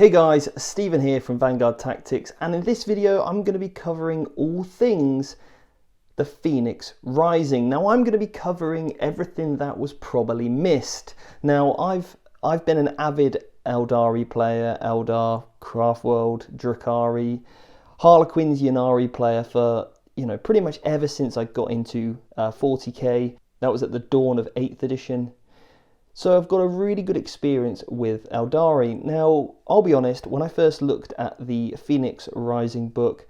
Hey guys, Stephen here from Vanguard Tactics, and in this video I'm going to be covering all things the Phoenix Rising. Now I'm going to be covering everything that was probably missed. Now I've been an avid Eldari player, Eldar, Craftworld, Drakari, Harlequins, Ynnari player for pretty much ever since I got into 40k. That was at the dawn of 8th edition. So I've got a really good experience with Eldari. Now, I'll be honest, when I first looked at the Phoenix Rising book,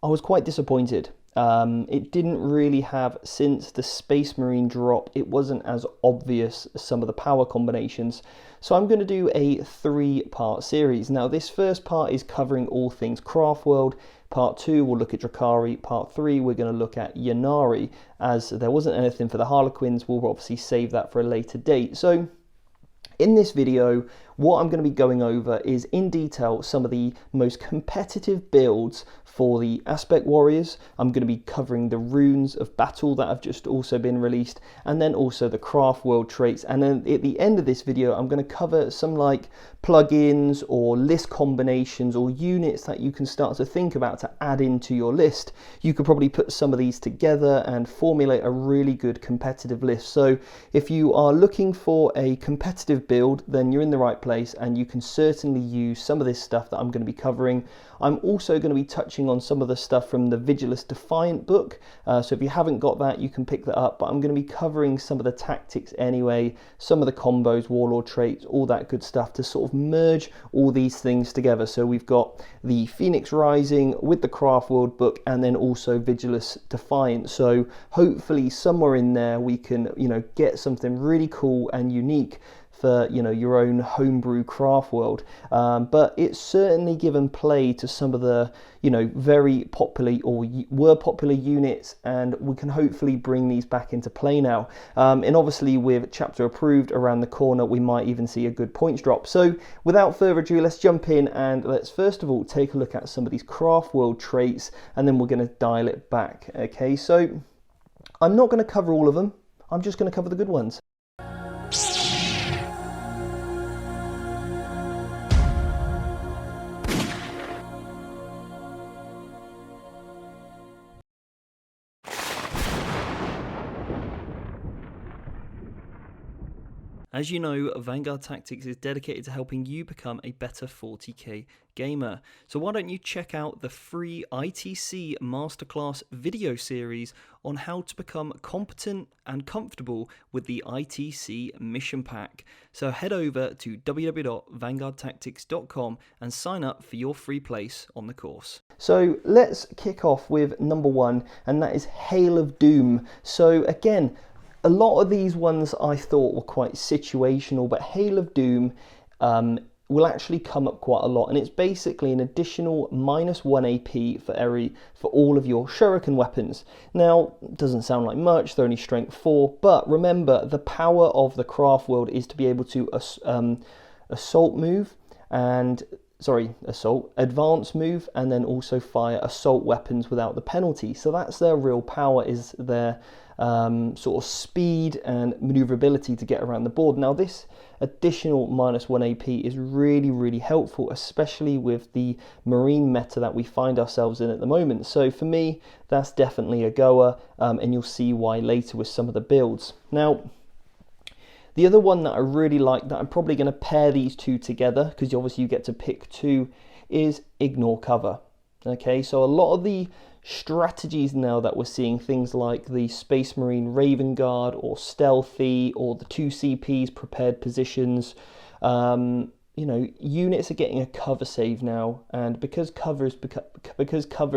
I was quite disappointed. It didn't really have, since the Space Marine drop, it wasn't as obvious as some of the power combinations. So I'm going to do a 3-part series. Now, this first part is covering all things Craftworld. Part 2, we'll look at Drakari. Part 3, we're going to look at Ynnari. As there wasn't anything for the Harlequins, we'll obviously save that for a later date. So in this video, what I'm going to be going over is in detail some of the most competitive builds for the Aspect Warriors. I'm going to be covering the runes of battle that have just also been released, and then also the Craftworld traits. And then at the end of this video, I'm going to cover some like plugins or list combinations or units that you can start to think about to add into your list. You could probably put some of these together and formulate a really good competitive list. So if you are looking for a competitive build, then you're in the right place, and you can certainly use some of this stuff that I'm going to be covering. I'm also going to be touching on some of the stuff from the Vigilus Defiant book, so if you haven't got that, you can pick that up, but I'm going to be covering some of the tactics anyway, some of the combos, warlord traits, all that good stuff to sort of merge all these things together. So we've got the Phoenix Rising with the Craftworld book, and then also Vigilus Defiant. So hopefully somewhere in there we can get something really cool and unique for your own homebrew craft world, but it's certainly given play to some of the very popular or were popular units, and we can hopefully bring these back into play now. And obviously with chapter approved around the corner, we might even see a good points drop. So without further ado, let's jump in and let's first of all take a look at some of these craft world traits, and then we're going to dial it back. Okay, so I'm not going to cover all of them, I'm just going to cover the good ones. As you know, Vanguard Tactics is dedicated to helping you become a better 40k gamer. So why don't you check out the free ITC Masterclass video series on how to become competent and comfortable with the ITC Mission Pack. So head over to www.vanguardtactics.com and sign up for your free place on the course. So let's kick off with number 1, and that is Hail of Doom. So again, a lot of these ones I thought were quite situational, but Hail of Doom will actually come up quite a lot, and it's basically an additional -1 AP for all of your shuriken weapons. Now, doesn't sound like much, they're only strength 4, but remember, the power of the craft world is to be able to advance move, and then also fire assault weapons without the penalty. So that's their real power, is their sort of speed and maneuverability to get around the board. Now this additional -1 AP is really helpful, especially with the marine meta that we find ourselves in at the moment. So for me, that's definitely a goer, and you'll see why later with some of the builds. Now, the other one that I really like, that I'm probably going to pair these two together, because obviously you get to pick 2, is Ignore Cover. Okay, so a lot of the strategies now that we're seeing, things like the Space Marine Raven Guard or Stealthy or the 2 CPs Prepared Positions, units are getting a cover save now, and because cover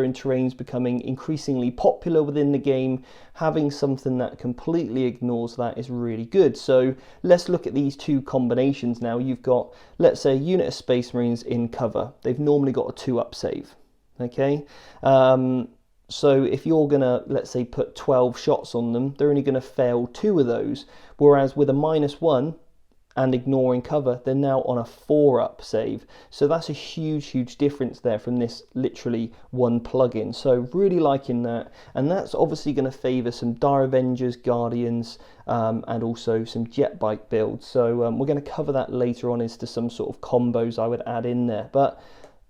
in terrain is becoming increasingly popular within the game, having something that completely ignores that is really good. So let's look at these 2 combinations now. You've got, let's say, a unit of Space Marines in cover. They've normally got a 2-up save. Okay, so if you're gonna, let's say, put 12 shots on them, they're only gonna fail 2 of those, whereas with a -1, and ignoring cover, they're now on a 4-up save. So that's a huge difference there from this literally one plugin. So really liking that, and that's obviously going to favour some Dire Avengers, Guardians, and also some jet bike builds. So we're going to cover that later on as to some sort of combos I would add in there, but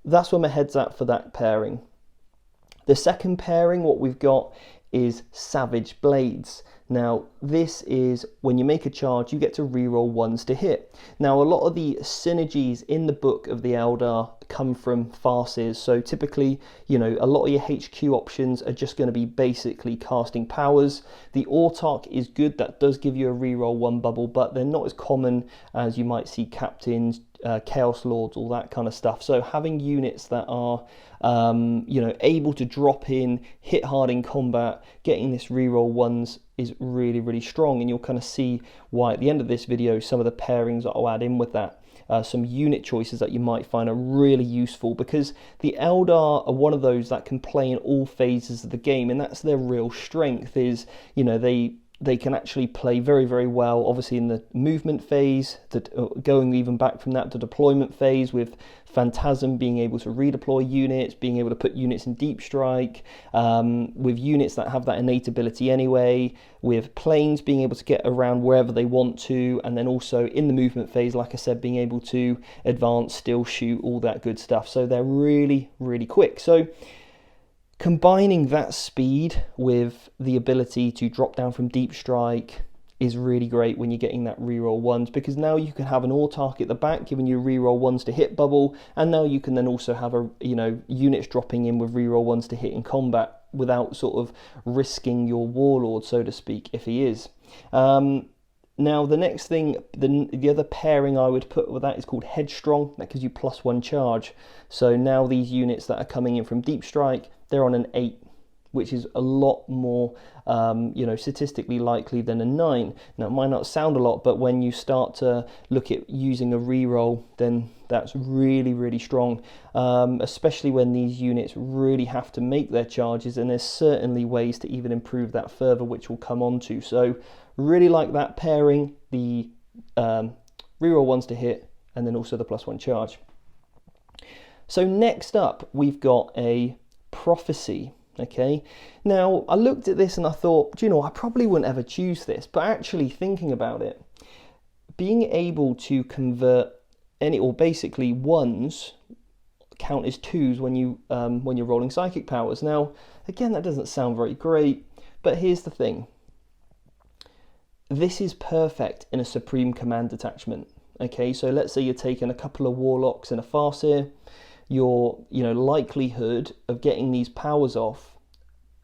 that's where my head's at for that pairing. The second pairing, what we've got is Savage Blades. Now this is when you make a charge, you get to reroll 1s to hit. Now a lot of the synergies in the Book of the Eldar come from farces, so typically, you know, a lot of your HQ options are just going to be basically casting powers. The Autarch is good, that does give you a reroll 1 bubble, but they're not as common as you might see captains, Chaos Lords, all that kind of stuff. So having units that are you know, able to drop in, hit hard in combat, getting this reroll 1s is really strong, and you'll kind of see why at the end of this video some of the pairings that I'll add in with that. Some unit choices that you might find are really useful, because the Eldar are one of those that can play in all phases of the game, and that's their real strength. Is, you know, they can actually play very well, obviously in the movement phase, going even back from that to deployment phase, with Phantasm being able to redeploy units, being able to put units in deep strike, with units that have that innate ability anyway, with planes being able to get around wherever they want to, and then also in the movement phase, like I said, being able to advance, still shoot, all that good stuff. So they're really quick. So combining that speed with the ability to drop down from deep strike is really great when you're getting that reroll 1s, because now you can have an Autarch at the back giving you reroll 1s to hit bubble, and now you can then also have a, you know, units dropping in with reroll 1s to hit in combat without sort of risking your warlord, so to speak, if he is. Now the next thing, the other pairing I would put with that is called Headstrong. That gives you +1 charge. So now these units that are coming in from deep strike, they're on an 8, which is a lot more, you know, statistically likely than a 9. Now it might not sound a lot, but when you start to look at using a reroll, then that's really strong, especially when these units really have to make their charges, and there's certainly ways to even improve that further, which we'll come on to. So really like that pairing, the reroll 1s to hit, and then also the +1 charge. So next up, we've got a Prophecy. Okay, now I looked at this and I thought, do you know, I probably wouldn't ever choose this, but actually thinking about it, being able to convert any, or basically 1s count as 2s when you're rolling psychic powers. Now again, that doesn't sound very great, but here's the thing, this is perfect in a Supreme Command detachment. Okay, so let's say you're taking a couple of Warlocks and a Farseer, your, you know, likelihood of getting these powers off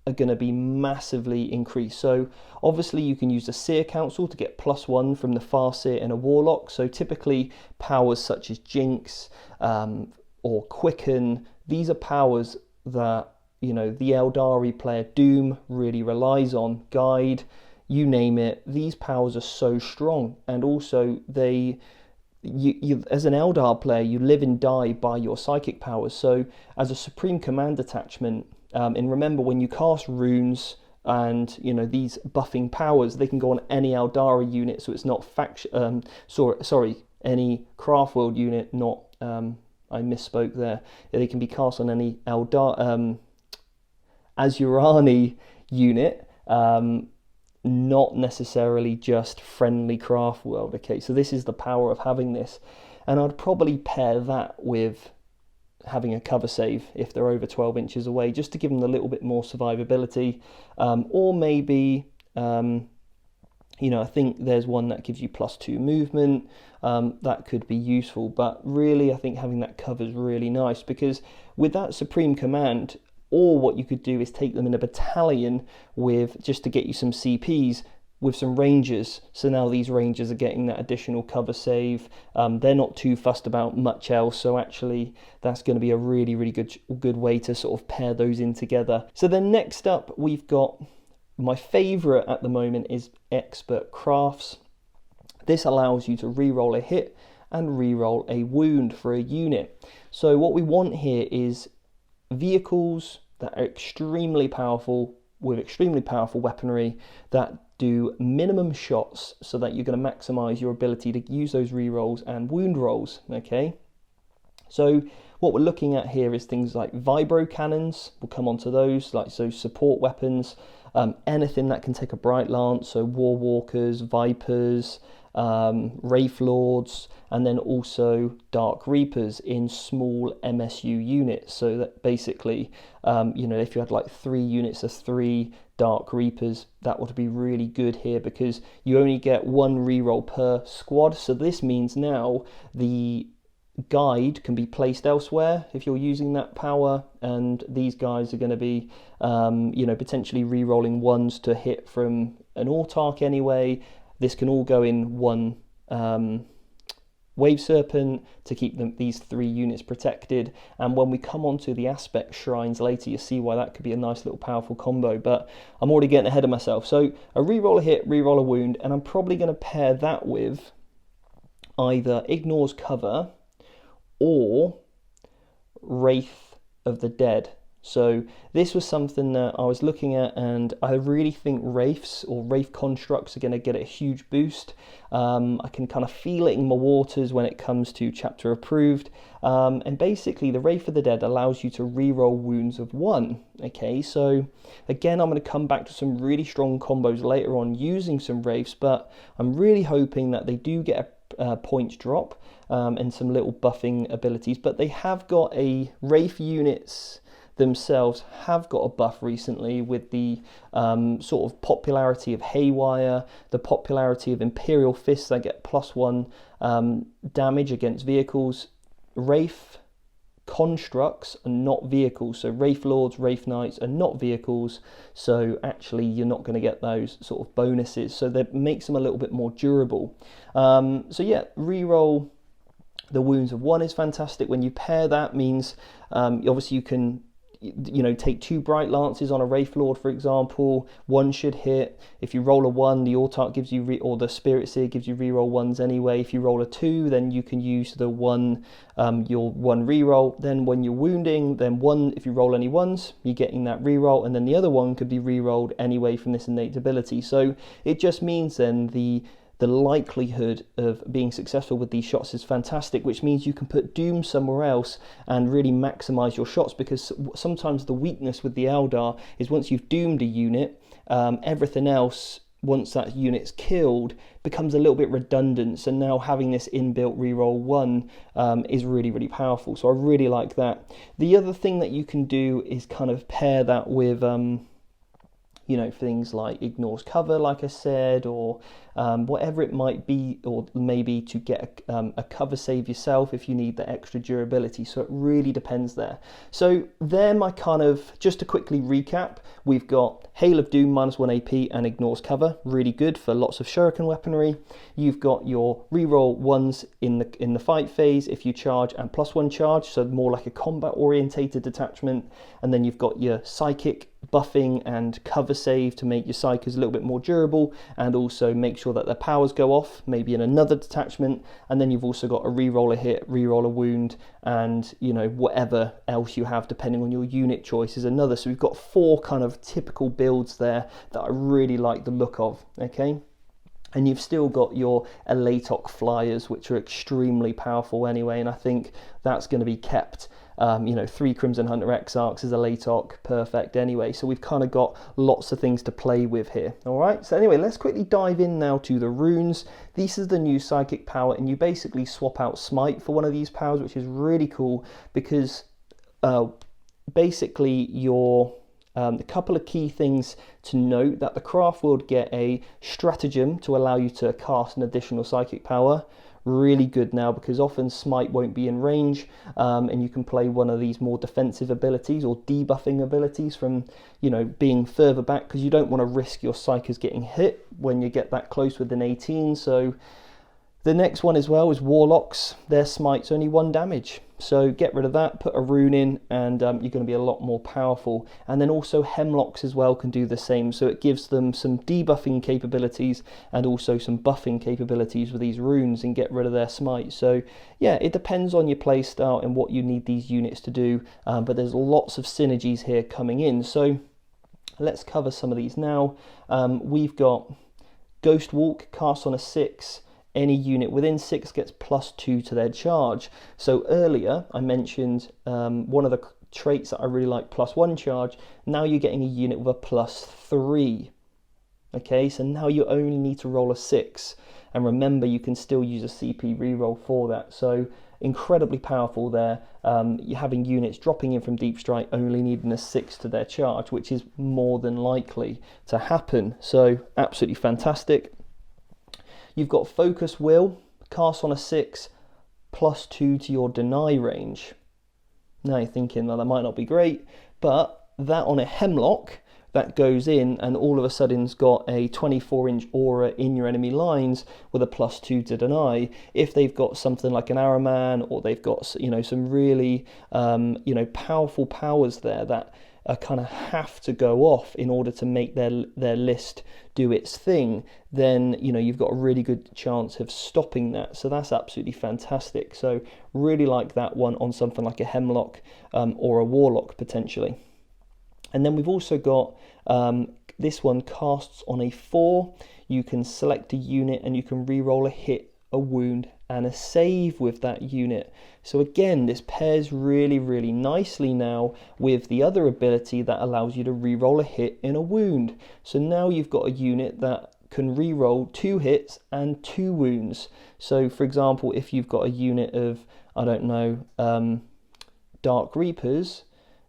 are going to be massively increased. So obviously you can use the Seer Council to get +1 from the Farseer and a Warlock. So typically powers such as Jinx or Quicken, these are powers that, you know, the Eldari player Doom really relies on. Guide, you name it, these powers are so strong, and also they, you as an Eldar player, you live and die by your psychic powers. So as a Supreme Command detachment, and remember, when you cast runes and, you know, these buffing powers, they can go on any Eldari unit, so it's not any Craftworld unit, not I misspoke there. They can be cast on any Eldar Azurani unit, not necessarily just friendly Craftworld. Okay, so this is the power of having this, and I'd probably pair that with having a cover save if they're over 12 inches away, just to give them a little bit more survivability, or maybe you know, I think there's one that gives you +2 movement, that could be useful, but really I think having that cover is really nice, because with that Supreme Command, or what you could do is take them in a battalion with, just to get you some CPs, with some Rangers. So now these Rangers are getting that additional cover save. They're not too fussed about much else, so actually that's going to be a really good way to sort of pair those in together. So then next up, we've got my favourite at the moment is Expert Crafts. This allows you to re-roll a hit and re-roll a wound for a unit. So what we want here is vehicles that are extremely powerful, with extremely powerful weaponry, that do minimum shots so that you're going to maximize your ability to use those rerolls and wound rolls. Okay, so what we're looking at here is things like vibro cannons. We'll come on to those, like so support weapons, anything that can take a bright lance, so war walkers, vipers, Wraith Lords, and then also Dark Reapers in small MSU units. So that basically, you know, if you had like 3 units of 3 Dark Reapers, that would be really good here because you only get 1 reroll per squad. So this means now the guide can be placed elsewhere if you're using that power, and these guys are going to be you know, potentially re-rolling 1s to hit from an Autarch anyway. This can all go in 1 Wave Serpent to keep these 3 units protected, and when we come on to the aspect shrines later, you see why that could be a nice little powerful combo, but I'm already getting ahead of myself. So a re-roll a hit, re-roll a wound, and I'm probably going to pair that with either Ignores Cover or Wraith of the Dead. So this was something that I was looking at, and I really think Wraiths or Wraith constructs are going to get a huge boost. I can kind of feel it in my waters when it comes to chapter approved, and basically the Wraith of the Dead allows you to reroll wounds of 1. Okay, so again, I'm going to come back to some really strong combos later on using some Wraiths, but I'm really hoping that they do get a points drop and some little buffing abilities, but they have got a Wraith units themselves have got a buff recently with the sort of popularity of Haywire, the popularity of Imperial Fists that get +1 damage against vehicles. Wraith constructs are not vehicles, so Wraith Lords, Wraith Knights are not vehicles, so actually you're not going to get those sort of bonuses, so that makes them a little bit more durable. So yeah, reroll the wounds of 1 is fantastic. When you pair that, means obviously you can, you know, take 2 bright lances on a Wraith Lord, for example. 1 should hit. If you roll a 1, the Autarch gives you or the Spirit Seer gives you reroll 1s anyway. If you roll a 2, then you can use the 1 your 1 reroll. Then when you're wounding, then 1, if you roll any 1s, you're getting that reroll, and then the other 1 could be rerolled anyway from this innate ability. So it just means then the likelihood of being successful with these shots is fantastic, which means you can put Doom somewhere else and really maximize your shots, because sometimes the weakness with the Eldar is once you've doomed a unit, everything else, once that unit's killed, becomes a little bit redundant. So now having this inbuilt reroll 1 is really, really powerful. So I really like that. The other thing that you can do is kind of pair that with you know, things like Ignores Cover, like I said, or whatever it might be, or maybe to get a cover save yourself if you need the extra durability. So it really depends there. So they're my kind of, just to quickly recap, we've got Hail of Doom -1 AP and Ignores Cover, really good for lots of shuriken weaponry. You've got your reroll 1s in the fight phase if you charge, and +1 charge, so more like a combat orientated detachment. And then you've got your psychic buffing and cover save to make your psychers a little bit more durable, and also make sure that their powers go off maybe in another detachment. And then you've also got a reroll a hit, reroll a wound, and you know, whatever else you have depending on your unit choice is another. So we've got 4 kind of typical builds there that I really like the look of. Okay, and you've still got your Elatoc flyers, which are extremely powerful anyway, and I think that's going to be kept. You know, 3 Crimson Hunter Exarchs is a Elatoc, perfect anyway. So we've kind of got lots of things to play with here. All right, so anyway, let's quickly dive in now to the runes. This is the new psychic power, and you basically swap out Smite for one of these powers, which is really cool because basically your a couple of key things to note: that the Craftworld get a stratagem to allow you to cast an additional psychic power. Really good now, because often Smite won't be in range, and you can play one of these more defensive abilities or debuffing abilities from, you know, being further back, because you don't want to risk your psychers getting hit when you get that close with an 18. So the next one as well is Warlocks. Their Smite's only 1 damage. So get rid of that, put a rune in, and you're going to be a lot more powerful. And then also Hemlocks as well can do the same. So it gives them some debuffing capabilities and also some buffing capabilities with these runes, and get rid of their Smite. So yeah, it depends on your playstyle and what you need these units to do. But there's lots of synergies here coming in. So let's cover some of these now. We've got Ghost Walk, cast on a 6. Any unit within 6 gets +2 to their charge. So earlier I mentioned one of the traits that I really like, +1 charge. Now you're getting a unit with a +3. Okay, so now you only need to roll a 6. And remember, you can still use a CP reroll for that. So incredibly powerful there. You're having units dropping in from Deep Strike only needing a 6 to their charge, which is more than likely to happen. So absolutely fantastic. You've got Focus Will, cast on a 6, +2 to your deny range. Now you're thinking, well, that might not be great, but that on a Hemlock, that goes in and all of a sudden's got a 24-inch aura in your enemy lines with a +2 to deny. If they've got something like an Arrowman, or they've got, you know, some really powerful powers there that kind of have to go off in order to make their list do its thing, then you've got a really good chance of stopping that. So that's absolutely fantastic. So really like that one on something like a Hemlock or a Warlock potentially. And then we've also got this one, casts on a 4. You can select a unit and you can re-roll a hit, a wound and a save with that unit. So again, this pairs really, really nicely now with the other ability that allows you to re-roll a hit in a wound. So now you've got a unit that can re-roll 2 hits and 2 wounds. So for example, if you've got a unit of, I don't know, Dark Reapers,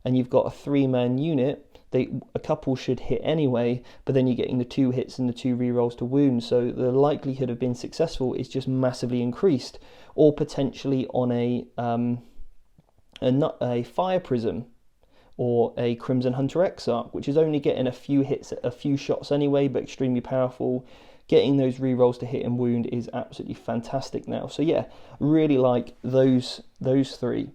and you've got a 3-man unit, a couple should hit anyway, but then you're getting the 2 hits and the 2 rerolls to wound, so the likelihood of being successful is just massively increased. Or potentially on a Fire Prism or a Crimson Hunter Exarch, which is only getting a few hits, a few shots anyway, but extremely powerful. Getting those rerolls to hit and wound is absolutely fantastic now. So yeah, really like those 3.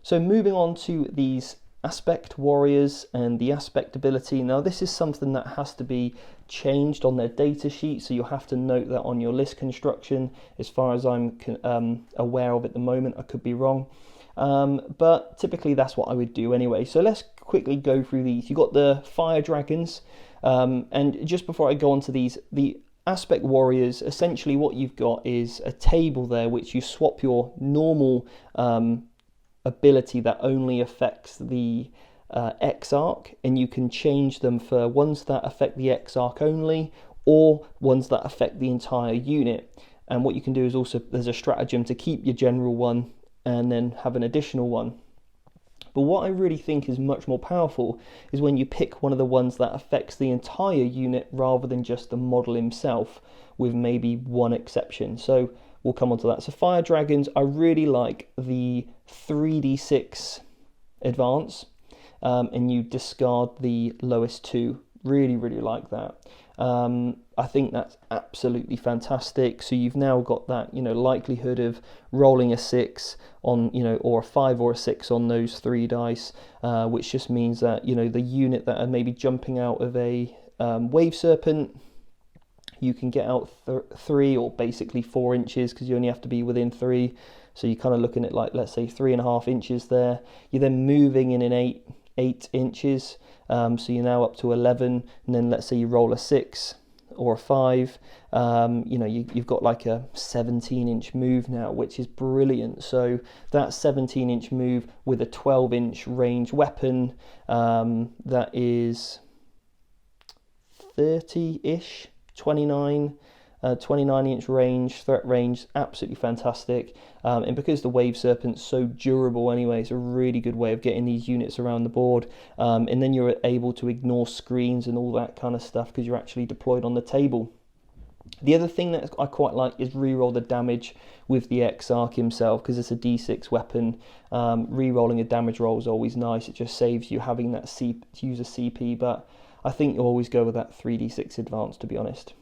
So moving on to these Aspect Warriors and the Aspect ability. Now this is something that has to be changed on their data sheet, so you'll have to note that on your list construction. As far as I'm aware of at the moment, I could be wrong, but typically that's what I would do anyway. So let's quickly go through these. You've got the Fire Dragons, and just before I go on to these, the Aspect Warriors, essentially what you've got is a table there which you swap your normal ability that only affects the Exarch, and you can change them for ones that affect the Exarch only or ones that affect the entire unit. And what you can do is also, there's a stratagem to keep your general one and then have an additional one. But what I really think is much more powerful is when you pick one of the ones that affects the entire unit rather than just the model himself, with maybe one exception. So we'll come on to that. So Fire Dragons, I really like the 3d6 advance, and you discard the lowest 2. Really, really like that. I think that's absolutely fantastic. So you've now got that, likelihood of rolling a 6 on, or a 5 or a 6 on those 3 dice, which just means that, the unit that are maybe jumping out of a Wave Serpent, you can get out 3 or basically 4 inches, because you only have to be within 3. So you're kind of looking at, like, let's say 3.5 inches there. You're then moving in 8 inches. So you're now up to 11. And then let's say you roll a 6 or a 5. You've got like a 17-inch move now, which is brilliant. So that 17-inch move with a 12-inch range weapon, that is 30-ish. 29-inch range, threat range, absolutely fantastic. And because the Wave Serpent's so durable anyway, it's a really good way of getting these units around the board. And then you're able to ignore screens and all that kind of stuff because you're actually deployed on the table. The other thing that I quite like is reroll the damage with the Exarch himself, because it's a D6 weapon. Rerolling a damage roll is always nice. It just saves you having that to use a CP, but I think you'll always go with that 3d6 advance, to be honest.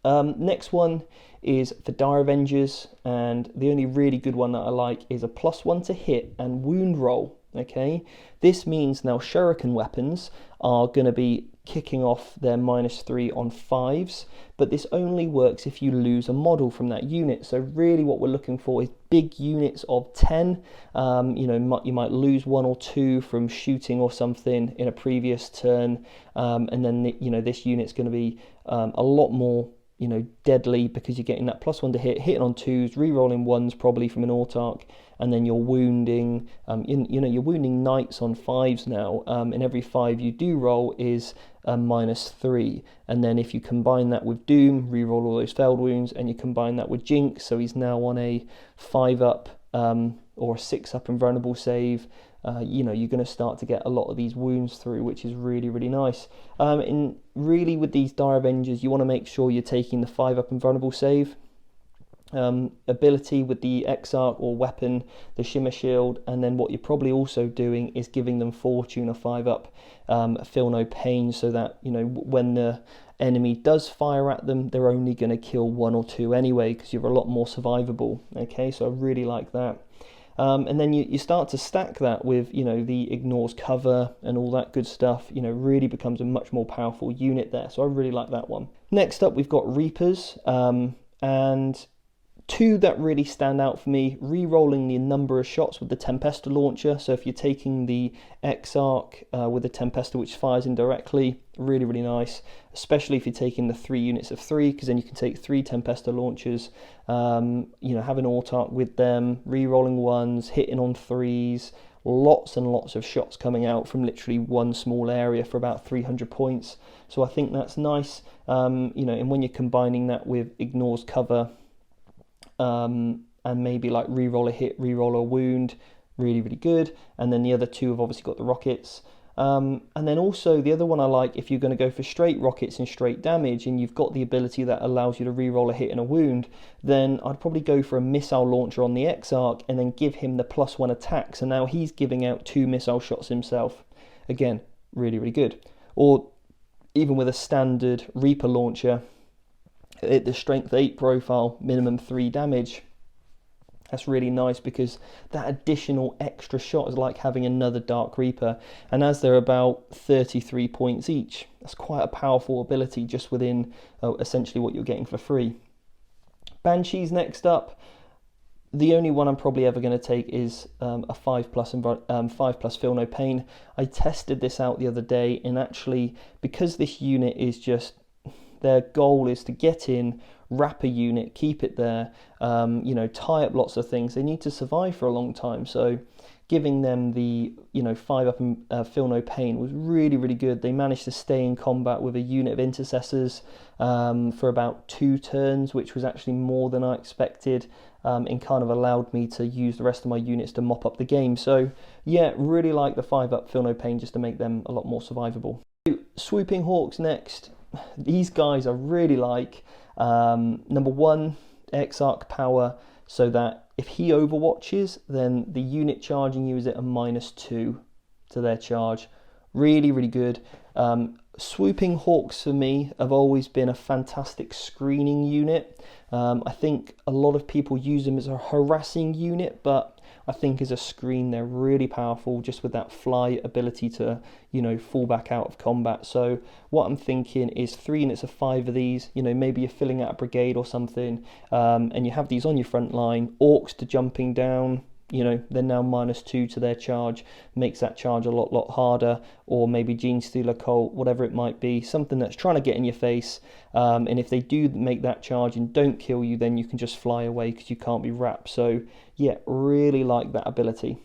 Next one is the Dire Avengers, and the only really good one that I like is a +1 to hit and wound roll. Okay, this means now shuriken weapons are going to be kicking off their -3 on 5s, but this only works if you lose a model from that unit. So really what we're looking for is big units of 10. You know, you might lose 1 or 2 from shooting or something in a previous turn, and then you know, this unit's going to be a lot more, you know, deadly, because you're getting that +1 to hit, hitting on 2s, re-rolling 1s probably from an autarch, and then you're wounding, you know, you're wounding knights on 5s now, and every 5 you do roll is a -3, and then if you combine that with Doom, re-roll all those failed wounds, and you combine that with Jinx, so he's now on a 5-up or a 6-up invulnerable save, you know, you're going to start to get a lot of these wounds through, which is really, really nice. And really with these Dire Avengers, you want to make sure you're taking the 5-up invulnerable save ability with the Exarch or weapon, the Shimmer Shield, and then what you're probably also doing is giving them Fortune, a 5-up, Feel No Pain, so that, you know, when the enemy does fire at them, they're only going to kill 1 or 2 anyway, because you're a lot more survivable. Okay, so I really like that. And then you start to stack that with, you know, the ignores cover and all that good stuff, you know, really becomes a much more powerful unit there. So I really like that one. Next up, we've got Reapers, and 2 that really stand out for me: re-rolling the number of shots with the Tempesta launcher. So if you're taking the Exarch with the Tempesta, which fires indirectly, really, really nice, especially if you're taking the 3 units of 3, because then you can take 3 Tempesta launchers, you know, have an autarch with them, re-rolling 1s, hitting on 3s, lots and lots of shots coming out from literally one small area for about 300 points. So I think that's nice, you know, and when you're combining that with ignores cover, and maybe like re-roll a hit, re-roll a wound, really, really good. And then the other 2 have obviously got the rockets. And then also the other one I like, if you're going to go for straight rockets and straight damage, and you've got the ability that allows you to re-roll a hit and a wound, then I'd probably go for a missile launcher on the Exarch and then give him the +1 attack. So now he's giving out 2 missile shots himself. Again, really, really good. Or even with a standard Reaper launcher, at the strength 8 profile, minimum 3 damage. That's really nice, because that additional extra shot is like having another Dark Reaper, and as they're about 33 points each, that's quite a powerful ability just within essentially what you're getting for free. Banshees next up. The only one I'm probably ever going to take is a 5+ Feel No Pain. I tested this out the other day, and actually, because this unit is just, their goal is to get in, wrap a unit, keep it there, you know, tie up lots of things. They need to survive for a long time. So giving them the, you know, 5-up and Feel No Pain was really, really good. They managed to stay in combat with a unit of intercessors for about 2 turns, which was actually more than I expected, and kind of allowed me to use the rest of my units to mop up the game. So yeah, really like the 5-up Feel No Pain, just to make them a lot more survivable. Swooping Hawks next. These guys I really like. Number 1, Exarch power, so that if he overwatches, then the unit charging you is at a -2 to their charge. Really, really good. Swooping Hawks for me have always been a fantastic screening unit. I think a lot of people use them as a harassing unit, but I think as a screen they're really powerful, just with that fly ability to, you know, fall back out of combat. So what I'm thinking is 3 units of 5 of these, you know, maybe you're filling out a brigade or something, and you have these on your front line, orcs to jumping down, you know, they're now -2 to their charge, makes that charge a lot harder. Or maybe Gene Stealer Cult, whatever it might be, something that's trying to get in your face, and if they do make that charge and don't kill you, then you can just fly away because you can't be wrapped. So yeah, really like that ability.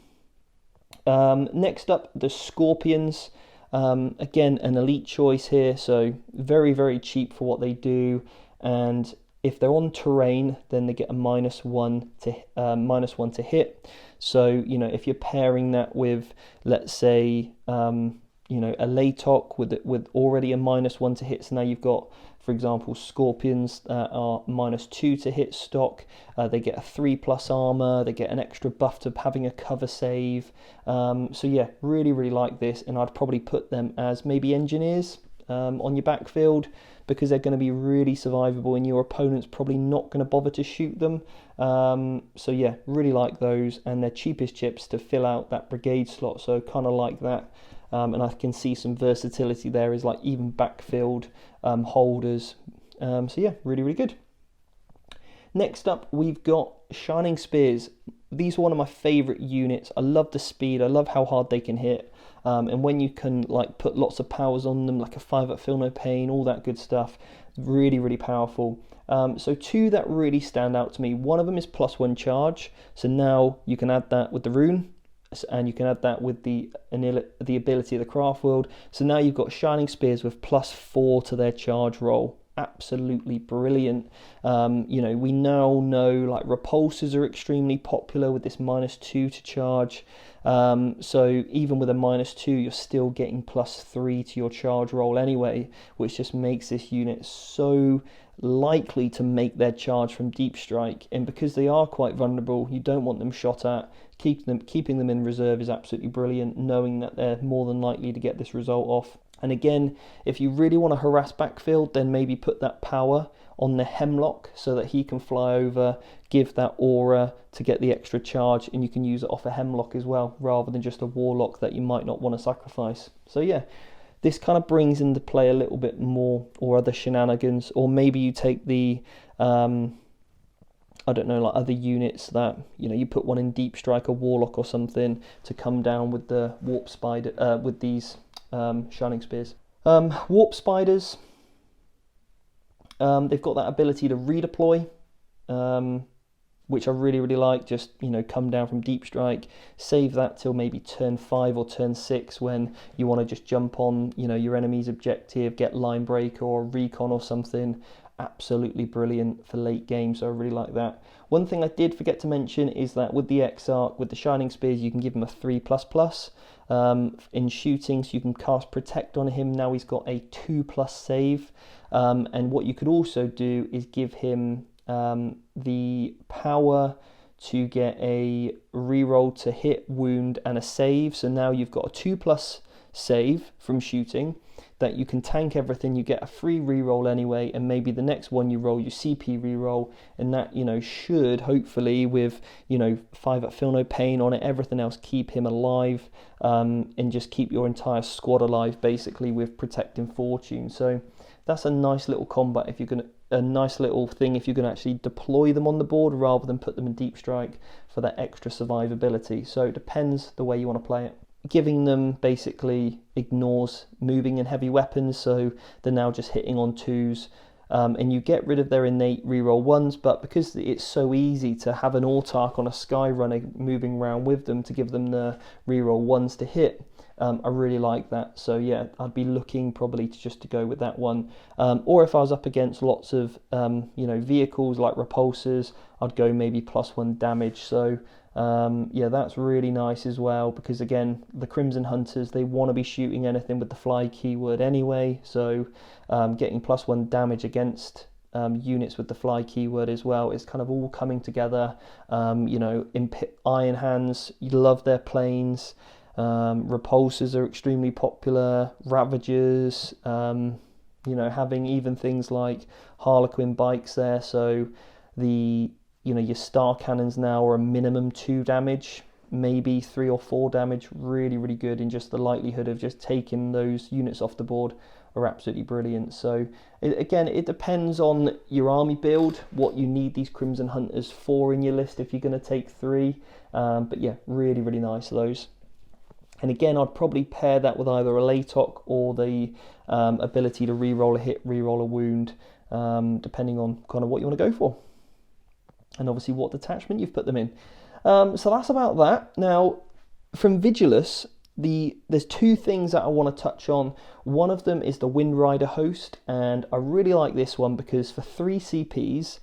Next up, the Scorpions. Again, an elite choice here, so very, very cheap for what they do, and if they're on terrain, then they get a -1 to hit. So, you know, if you're pairing that with, let's say, you know, a Laytok with already a -1 to hit, so now you've got, for example, Scorpions that are -2 to hit stock. They get a 3+ armor. They get an extra buff to having a cover save. So yeah, really, really like this, and I'd probably put them as maybe engineers on your backfield, because they're going to be really survivable and your opponent's probably not going to bother to shoot them. So yeah, really like those, and they're cheapest chips to fill out that brigade slot, so kind of like that. and I can see some versatility there, is like even backfilled holders. So yeah, really, really good. Next up, we've got Shining Spears. These are one of my favourite units. I love the speed, I love how hard they can hit, and when you can like put lots of powers on them, like a 5 at Feel No Pain, all that good stuff, really, really powerful. So two that really stand out to me. One of them is +1 charge, so now you can add that with the rune, and you can add that with the ability of the Craftworld. So now you've got Shining Spears with +4 to their charge roll. Absolutely brilliant. You know, we now know like repulsors are extremely popular with this -2 to charge. So even with a -2, you're still getting +3 to your charge roll anyway, which just makes this unit so likely to make their charge from deep strike. And because they are quite vulnerable, you don't want them shot at. Keeping them in reserve is absolutely brilliant, knowing that they're more than likely to get this result off. And again, if you really want to harass backfield, then maybe put that power on the Hemlock so that he can fly over, give that aura to get the extra charge, and you can use it off a Hemlock as well, rather than just a Warlock that you might not want to sacrifice. So yeah, this kind of brings into play a little bit more, or other shenanigans, or maybe you take the I don't know, like other units that, you know, you put one in Deep Strike, a Warlock or something, to come down with the Warp Spider, with these Shining Spears. Warp Spiders, they've got that ability to redeploy, which I really, really like. Just, you know, come down from Deep Strike, save that till maybe turn 5 or turn 6 when you want to just jump on, you know, your enemy's objective, get line break or recon or something. Absolutely brilliant for late game, so I really like that. One thing I did forget to mention is that with the Exarch, with the Shining Spears, you can give him a 3++ in shooting, so you can cast Protect on him. Now he's got a 2+ save, and what you could also do is give him the power to get a reroll to hit, wound, and a save. So now you've got a 2+ save from shooting that you can tank everything. You get a free reroll anyway, and maybe the next one you roll, you CP reroll, and that, you know, should hopefully, with, you know, 5 at Feel No Pain on it, everything else, keep him alive, and just keep your entire squad alive basically with Protecting Fortune. So that's a nice little combat if you're gonna, a nice little thing if you can actually deploy them on the board rather than put them in Deep Strike for that extra survivability. So it depends the way you want to play it. Giving them basically ignores moving and heavy weapons, so they're now just hitting on 2s, and you get rid of their innate reroll 1s, but because it's so easy to have an Autarch on a Skyrunner moving around with them to give them the reroll 1s to hit, I really like that. So yeah, I'd be looking probably to go with that one, or if I was up against lots of you know, vehicles like repulsors, I'd go maybe +1 damage. So yeah, that's really nice as well, because again, the Crimson Hunters, they want to be shooting anything with the fly keyword anyway, so getting +1 damage against units with the fly keyword as well is kind of all coming together. You know, Iron Hands, you love their planes. Repulsors are extremely popular. Ravagers, you know, having even things like Harlequin bikes there, so the, you know, your star cannons now are a minimum 2 damage, maybe 3 or 4 damage. Really, really good, and just the likelihood of just taking those units off the board are absolutely brilliant. So again, it depends on your army build, what you need these Crimson Hunters for in your list if you're going to take 3. But yeah, really, really nice, those. And again, I'd probably pair that with either a Latok or the ability to reroll a hit, reroll a wound, depending on kind of what you want to go for, and obviously what detachment you've put them in. So that's about that. Now, from Vigilus, there's 2 things that I want to touch on. One of them is the Wind Rider Host, and I really like this one because for 3 CPs,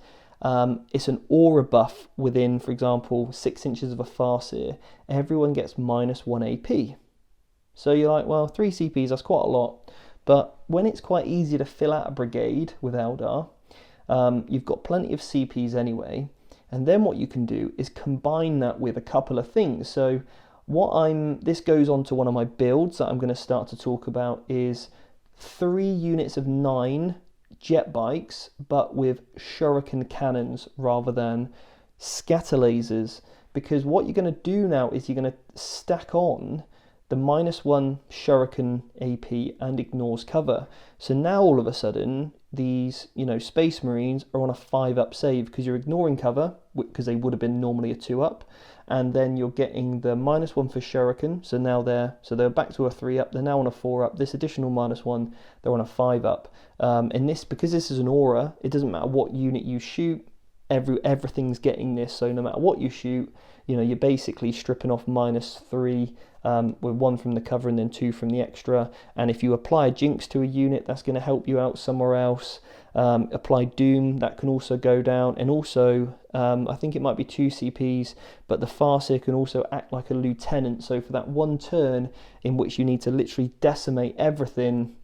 it's an aura buff within, for example, 6 inches of a Farseer. Everyone gets -1 AP. So you're like, well, 3 CPs, that's quite a lot. But when it's quite easy to fill out a brigade with Eldar, you've got plenty of CPs anyway. And then what you can do is combine that with a couple of things. So this goes on to one of my builds that I'm going to start to talk about, is 3 units of 9 jet bikes, but with shuriken cannons rather than scatter lasers. Because what you're going to do now is you're going to stack on the -1 shuriken AP and ignores cover. So now all of a sudden these, you know, Space Marines are on a 5-up save because you're ignoring cover, because they would have been normally a 2-up, and then you're getting the -1 for shuriken. So now they're back to a 3-up. They're now on a 4-up. This additional -1, they're on a 5-up. And this, because this is an aura, it doesn't matter what unit you shoot. Everything's getting this. So no matter what you shoot, you know, you're basically stripping off -3 with 1 from the cover and then 2 from the extra. And if you apply a Jinx to a unit, that's going to help you out somewhere else. Apply Doom, that can also go down. And also, I think it might be 2 CPs, but the Farseer can also act like a lieutenant. So for that one turn in which you need to literally decimate everything,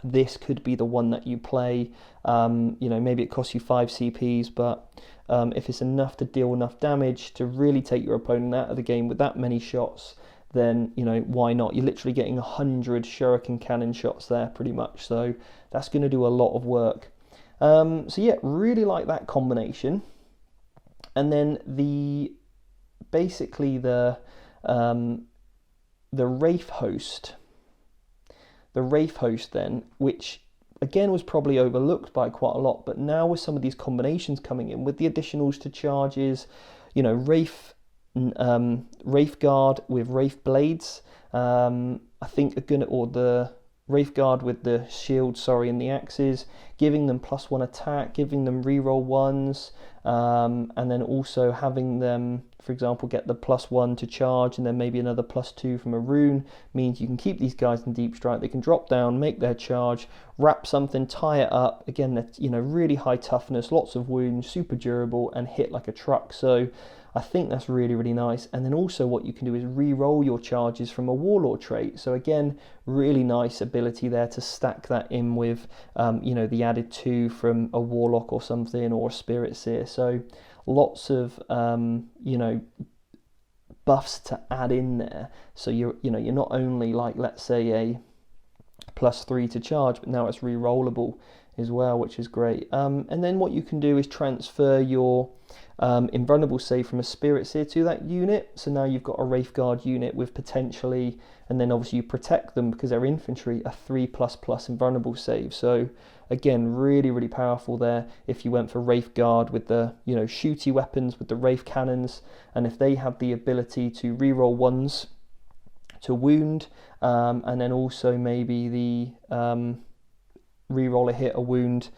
this could be the one that you play. You know, maybe it costs you 5 CPs, but if it's enough to deal enough damage to really take your opponent out of the game with that many shots, then, you know, why not? You're literally getting 100 shuriken cannon shots there pretty much, so that's going to do a lot of work. So yeah, really like that combination. And then basically the Wraith Host. The Wraith Host then, which again was probably overlooked by quite a lot, but now with some of these combinations coming in, with the additionals to charges, you know, Wraith Guard with Wraith Blades, I think are gonna, or the Wraith Guard with the shield, and the axes, giving them +1 attack, giving them reroll 1s, and then also having them, for example, get the +1 to charge, and then maybe another +2 from a rune, means you can keep these guys in deep strike. They can drop down, make their charge, wrap something, tie it up. Again, that's, you know, really high toughness, lots of wounds, super durable, and hit like a truck. So I think that's really, really nice. And then also what you can do is re-roll your charges from a Warlord trait. So again, really nice ability there to stack that in with, you know, the added 2 from a Warlock or something, or a Spirit Seer. So lots of, you know, buffs to add in there. So you're not only like, let's say, a +3 to charge, but now it's re-rollable as well, which is great. And then what you can do is transfer your invulnerable save from a Spirit Seer to that unit. So now you've got a Wraith Guard unit with potentially, and then obviously you protect them because they're infantry, a 3++ invulnerable save. So again, really, really powerful there. If you went for Wraith Guard with the, you know, shooty weapons with the Wraith Cannons, and if they have the ability to reroll 1s to wound, and then also maybe the reroll a hit, a wound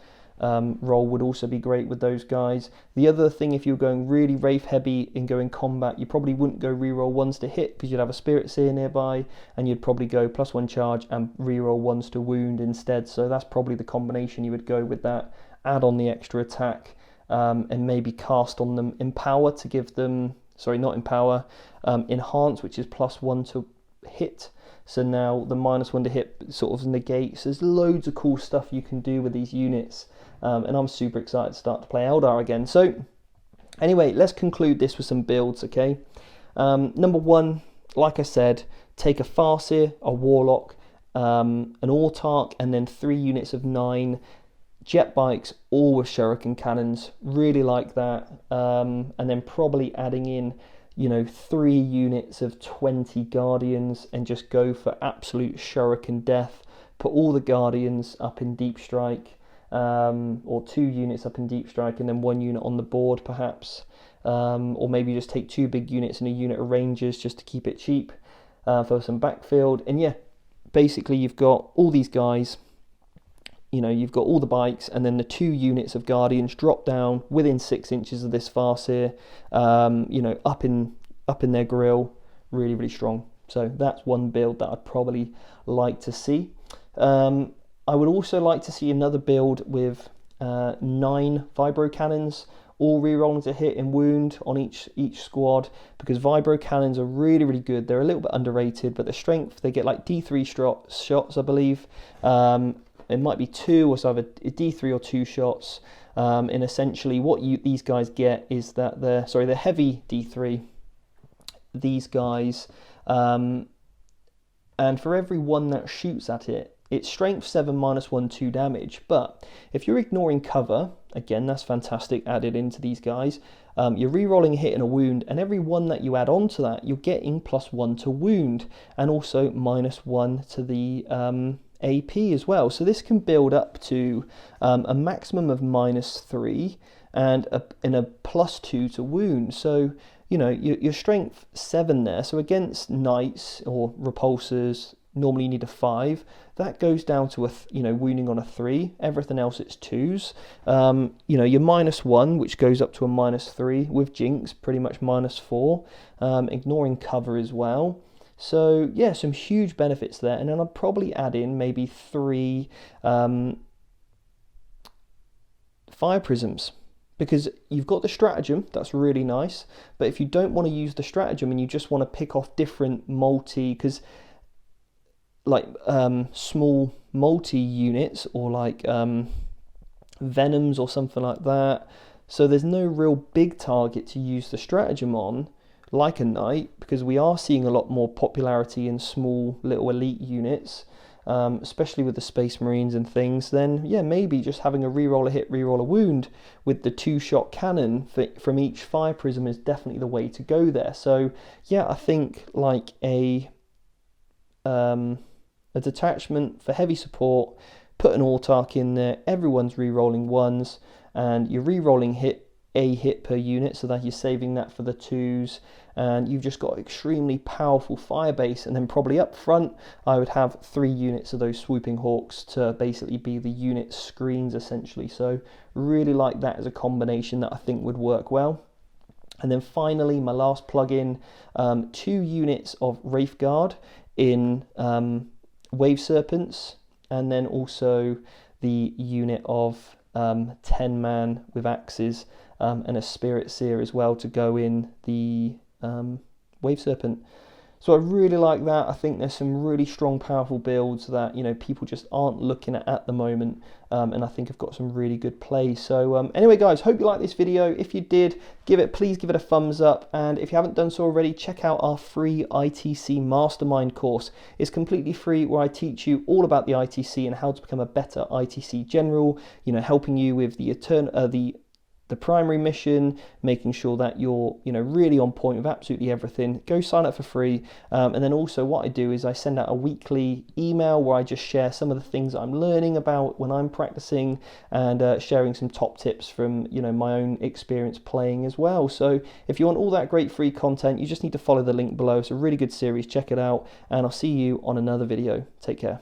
roll would also be great with those guys. The other thing, if you're going really Wraith heavy in going combat, you probably wouldn't go reroll 1s to hit because you'd have a Spirit Seer nearby, and you'd probably go +1 charge and reroll 1s to wound instead. So that's probably the combination you would go with that. Add on the extra attack, and maybe cast on them Empower to give them, sorry, not Empower, Enhance, which is +1 to hit. So now the -1 to hit sort of negates. There's loads of cool stuff you can do with these units, and I'm super excited to start to play Eldar again. So anyway, let's conclude this with some builds, okay? Number 1, like I said, take a Farseer, a Warlock, an Autarch, and then 3 units of 9 jet bikes, all with shuriken cannons. Really like that. And then probably adding in, you know, 3 units of 20 Guardians, and just go for absolute shuriken death. Put all the Guardians up in deep strike, or 2 units up in deep strike, and then 1 unit on the board perhaps, or maybe just take 2 big units and a unit of Rangers just to keep it cheap, for some backfield. And yeah, basically you've got all these guys, you know, you've got all the bikes, and then the 2 units of Guardians drop down within 6 inches of this Farseer, you know, up in their grill. Really, really strong. So that's one build that I'd probably like to see. I would also like to see another build with 9 vibro cannons, all rerolling to hit and wound on each squad, because vibro cannons are really, really good. They're a little bit underrated, but the strength, they get like D3 shots, I believe. It might be 2, or so either D3 or 2 shots. And essentially what these guys get is that they're heavy D3, these guys, and for every one that shoots at it, it's strength 7 -1 2 damage. But if you're ignoring cover, again, that's fantastic, added into these guys. You're re-rolling a hit and a wound, and every one that you add on to that, you're getting +1 to wound, and also -1 to the AP as well. So this can build up to a maximum of -3 and a +2 to wound. So, you know, your strength 7 there. So against knights or repulsors, normally you need a 5. That goes down to wounding on a 3. Everything else it's 2s. You know, your -1, which goes up to a -3 with Jinx, pretty much -4. Ignoring cover as well. So yeah, some huge benefits there. And then I'd probably add in maybe 3 fire prisms, because you've got the stratagem, that's really nice. But if you don't want to use the stratagem and you just want to pick off different because like small multi units, or like venoms or something like that, so there's no real big target to use the stratagem on, like a knight, because we are seeing a lot more popularity in small little elite units, especially with the Space Marines and things. Then yeah, maybe just having a reroll a hit, reroll a wound with the 2-shot cannon from each fire prism is definitely the way to go there. So yeah, I think like a detachment for heavy support, put an autarch in there, everyone's re-rolling 1s, and you're re-rolling a hit per unit, so that you're saving that for the 2s, and you've just got extremely powerful fire base. And then probably up front I would have 3 units of those swooping hawks to basically be the unit screens essentially. So really like that as a combination that I think would work well. And then finally, my last plugin, 2 units of Wraith Guard in Wave Serpents, and then also the unit of 10 man with axes and a Spirit Seer as well to go in the Wave Serpent. So I really like that. I think there's some really strong, powerful builds that, you know, people just aren't looking at the moment, and I think I've got some really good plays. So anyway, guys, hope you liked this video. If you did, please give it a thumbs up, and if you haven't done so already, check out our free ITC Mastermind course. It's completely free, where I teach you all about the ITC and how to become a better ITC general. You know, helping you with the primary mission, making sure that you're, you know, really on point with absolutely everything. Go sign up for free. And then also what I do is I send out a weekly email where I just share some of the things I'm learning about when I'm practicing, and sharing some top tips from, you know, my own experience playing as well. So if you want all that great free content, you just need to follow the link below. It's a really good series. Check it out, and I'll see you on another video. Take care.